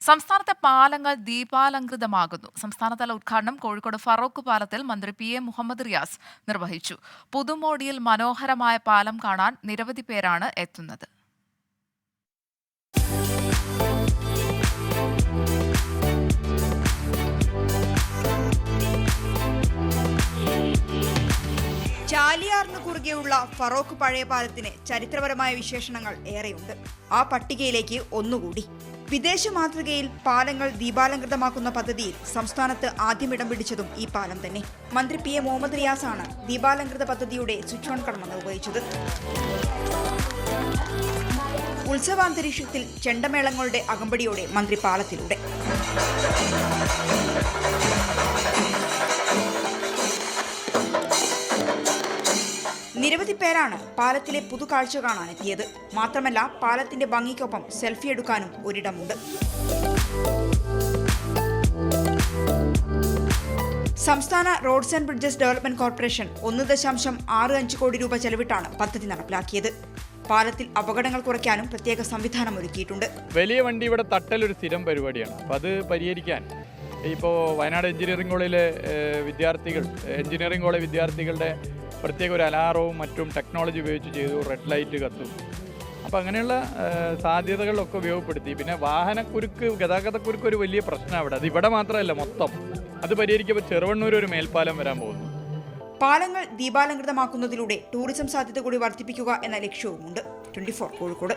സംസ്ഥാനത്തെ പാലങ്ങൾ ദീപാലങ്കൃതമാകുന്നു. സംസ്ഥാനതല ഉദ്ഘാടനം കോഴിക്കോട് ഫറോക്ക് പാലത്തിൽ മന്ത്രി PM മുഹമ്മദ് റിയാസ് നിർവഹിച്ചു. പുതുമോടിയിൽ മനോഹരമായ പാലം കാണാൻ നിരവധി പേരാണ് എത്തുന്നത്. ചാലിയാറിന് കുറുകെയുള്ള ഫറോക്ക് പഴയ പാലത്തിന് ചരിത്രപരമായ വിശേഷണങ്ങൾ ഏറെയുണ്ട്. ആ പട്ടികയിലേക്ക് ഒന്നുകൂടി. വിദേശ മാതൃകയിൽ പാലങ്ങൾ ദീപാലങ്കൃതമാക്കുന്ന പദ്ധതിയിൽ സംസ്ഥാനത്ത് ആദ്യം ഇടം പിടിച്ചതും ഈ പാലം തന്നെ. മന്ത്രി PM മുഹമ്മദ് റിയാസാണ് ദീപാലങ്കൃത പദ്ധതിയുടെ സ്വിച്ച് ഓൺ കർമ്മം നിർവഹിച്ചത്. ഉത്സവാന്തരീക്ഷത്തിൽ ചെണ്ടമേളങ്ങളുടെ അകമ്പടിയോടെ മന്ത്രി പാലത്തിലൂടെ. നിരവധി പേരാണ് പാലത്തിലെ പുതുകാഴ്ച കാണാനെത്തിയത്. മാത്രമല്ല, പാലത്തിന്റെ ഭംഗിക്കൊപ്പം സെൽഫി എടുക്കാനും ഒരിടമുണ്ട്. സംസ്ഥാന roads and bridges development corporation 1.65 കോടി രൂപ ചെലവിട്ടാണ് പദ്ധതി നടപ്പിലാക്കിയത്. പാലത്തിൽ അപകടങ്ങൾ കുറയ്ക്കാനും പ്രത്യേക സംവിധാനം ഒരുക്കിയിട്ടുണ്ട്. വലിയ വണ്ടി ഇവിടെ തട്ടലൊരു സ്ഥിരം പരിപാടിയാണ്. അപ്പോൾ അത് പരിഹരിക്കാൻ ഇപ്പോൾ വയനാട് എഞ്ചിനീയറിംഗ് കോളേജിലെ വിദ്യാർത്ഥികളുടെ പ്രത്യേക ഒരു അലാറവും മറ്റും ടെക്നോളജി ഉപയോഗിച്ച് ചെയ്തു. റെഡ് ലൈറ്റ് കത്തും. അപ്പോൾ അങ്ങനെയുള്ള സാധ്യതകളൊക്കെ ഉപയോഗപ്പെടുത്തി. പിന്നെ വാഹനക്കുരുക്ക്, ഗതാഗതക്കുരുക്ക് ഒരു വലിയ പ്രശ്നം അവിടെ. അത് ഇവിടെ മാത്രമല്ല, മൊത്തം അത് പരിഹരിക്കുമ്പോൾ ചെറുവണ്ണൂർ ഒരു മേൽപ്പാലം വരാൻ പോകുന്നു. പാലങ്ങൾ ദീപാലങ്കൃതമാക്കുന്നതിലൂടെ ടൂറിസം സാധ്യത കൂടി വർദ്ധിപ്പിക്കുക എന്ന ലക്ഷ്യവുമുണ്ട്. 24 കോഴിക്കോട്.